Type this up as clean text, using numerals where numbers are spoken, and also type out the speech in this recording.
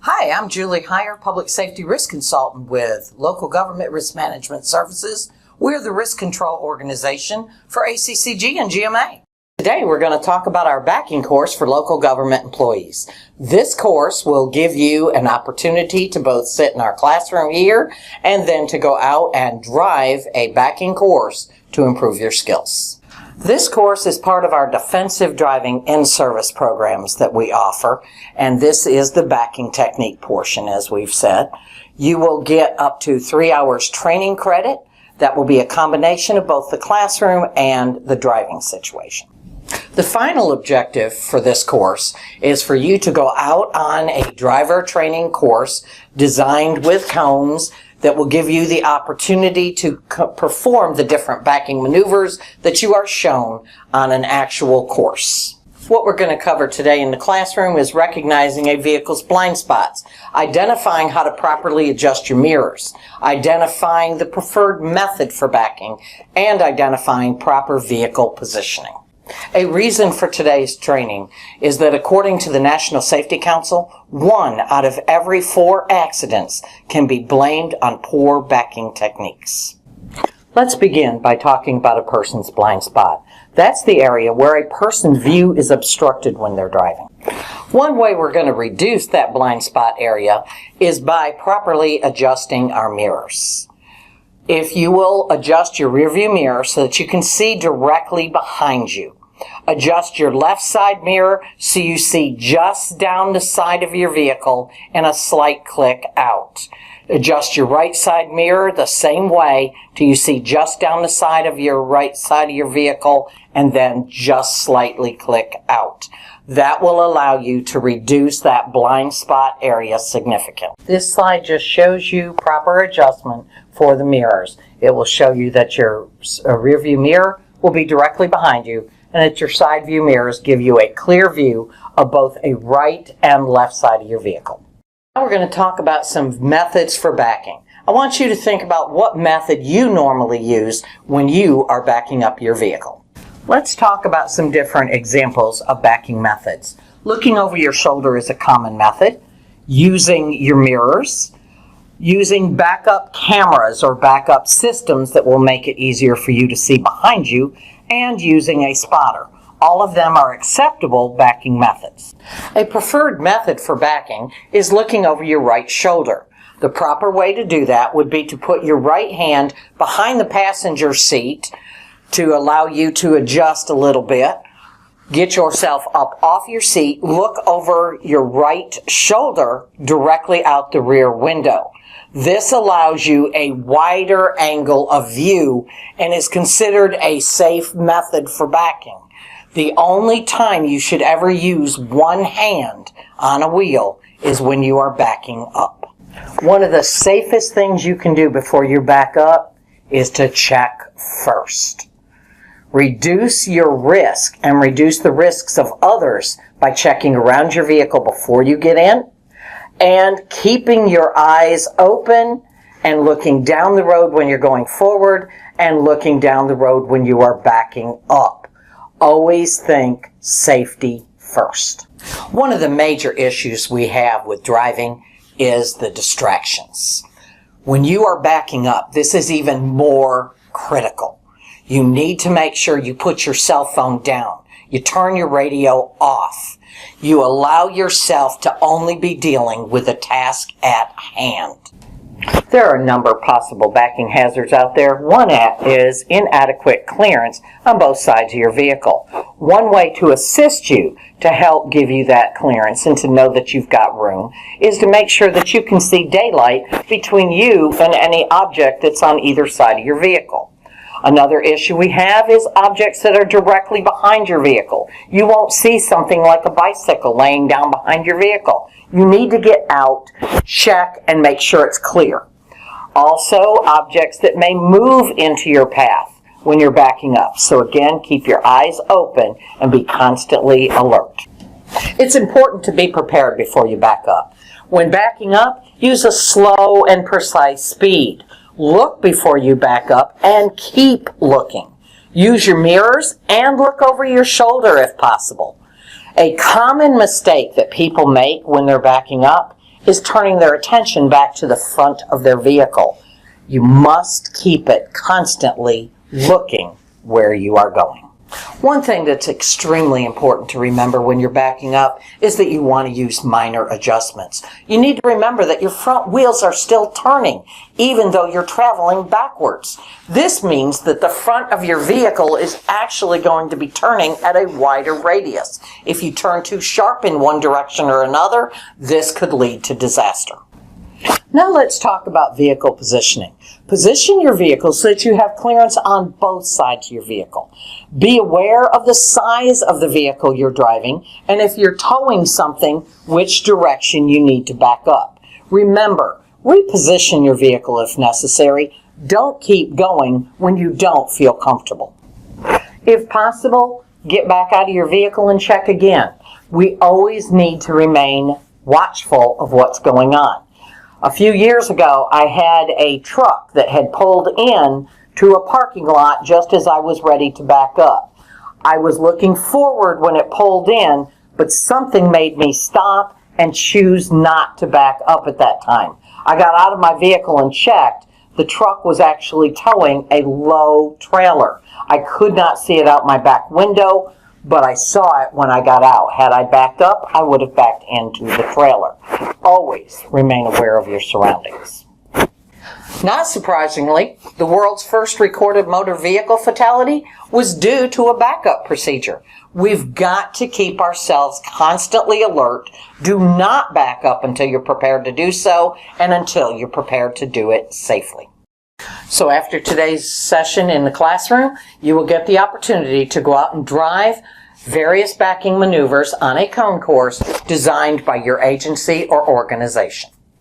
Hi, I'm Julie Heyer, Public Safety Risk Consultant with Local Government Risk Management Services. We're the risk control organization for ACCG and GMA. Today we're going to talk about our backing course for local government employees. This course will give you an opportunity to both sit in our classroom here and then to go out and drive a backing course to improve your skills. This course is part of our defensive driving in-service programs that we offer, and this is the backing technique portion, as we've said. You will get up to 3 hours training credit. That will be a combination of both the classroom and the driving situation. The final objective for this course is for you to go out on a driver training course designed with cones that will give you the opportunity to perform the different backing maneuvers that you are shown on an actual course. What we're going to cover today in the classroom is recognizing a vehicle's blind spots, identifying how to properly adjust your mirrors, identifying the preferred method for backing, and identifying proper vehicle positioning. A reason for today's training is that according to the National Safety Council, 1 out of every 4 accidents can be blamed on poor backing techniques. Let's begin by talking about a person's blind spot. That's the area where a person's view is obstructed when they're driving. One way we're going to reduce that blind spot area is by properly adjusting our mirrors. If you will adjust your rearview mirror so that you can see directly behind you. Adjust your left side mirror so you see just down the side of your vehicle and a slight click out. Adjust your right side mirror the same way till you see just down the side of your right side of your vehicle and then just slightly click out. That will allow you to reduce that blind spot area significantly. This slide just shows you proper adjustment for the mirrors. It will show you that your rear view mirror will be directly behind you and that your side view mirrors give you a clear view of both a right and left side of your vehicle. Now we're going to talk about some methods for backing. I want you to think about what method you normally use when you are backing up your vehicle. Let's talk about some different examples of backing methods. Looking over your shoulder is a common method. Using your mirrors. Using backup cameras or backup systems that will make it easier for you to see behind you. And using a spotter. All of them are acceptable backing methods. A preferred method for backing is looking over your right shoulder. The proper way to do that would be to put your right hand behind the passenger seat to allow you to adjust a little bit. Get yourself up off your seat, look over your right shoulder directly out the rear window. This allows you a wider angle of view and is considered a safe method for backing. The only time you should ever use one hand on a wheel is when you are backing up. One of the safest things you can do before you back up is to check first. Reduce your risk and reduce the risks of others by checking around your vehicle before you get in and keeping your eyes open and looking down the road when you're going forward and looking down the road when you are backing up. Always think safety first. One of the major issues we have with driving is the distractions. When you are backing up, this is even more critical. You need to make sure you put your cell phone down. You turn your radio off. You allow yourself to only be dealing with the task at hand. There are a number of possible backing hazards out there. One is inadequate clearance on both sides of your vehicle. One way to assist you to help give you that clearance and to know that you've got room is to make sure that you can see daylight between you and any object that's on either side of your vehicle. Another issue we have is objects that are directly behind your vehicle. You won't see something like a bicycle laying down behind your vehicle. You need to get out, check, and make sure it's clear. Also, objects that may move into your path when you're backing up. So again, keep your eyes open and be constantly alert. It's important to be prepared before you back up. When backing up, use a slow and precise speed. Look before you back up and keep looking. Use your mirrors and look over your shoulder if possible. A common mistake that people make when they're backing up is turning their attention back to the front of their vehicle. You must keep it constantly looking where you are going. One thing that's extremely important to remember when you're backing up is that you want to use minor adjustments. You need to remember that your front wheels are still turning, even though you're traveling backwards. This means that the front of your vehicle is actually going to be turning at a wider radius. If you turn too sharp in one direction or another, this could lead to disaster. Now let's talk about vehicle positioning. Position your vehicle so that you have clearance on both sides of your vehicle. Be aware of the size of the vehicle you're driving, and if you're towing something, which direction you need to back up. Remember, reposition your vehicle if necessary. Don't keep going when you don't feel comfortable. If possible, get back out of your vehicle and check again. We always need to remain watchful of what's going on. A few years ago, I had a truck that had pulled in to a parking lot just as I was ready to back up. I was looking forward when it pulled in, but something made me stop and choose not to back up at that time. I got out of my vehicle and checked. The truck was actually towing a low trailer. I could not see it out my back window, but I saw it when I got out. Had I backed up, I would have backed into the trailer. Always remain aware of your surroundings. Not surprisingly, the world's first recorded motor vehicle fatality was due to a backup procedure. We've got to keep ourselves constantly alert. Do not back up until you're prepared to do so and until you're prepared to do it safely. So after today's session in the classroom, you will get the opportunity to go out and drive various backing maneuvers on a concourse designed by your agency or organization.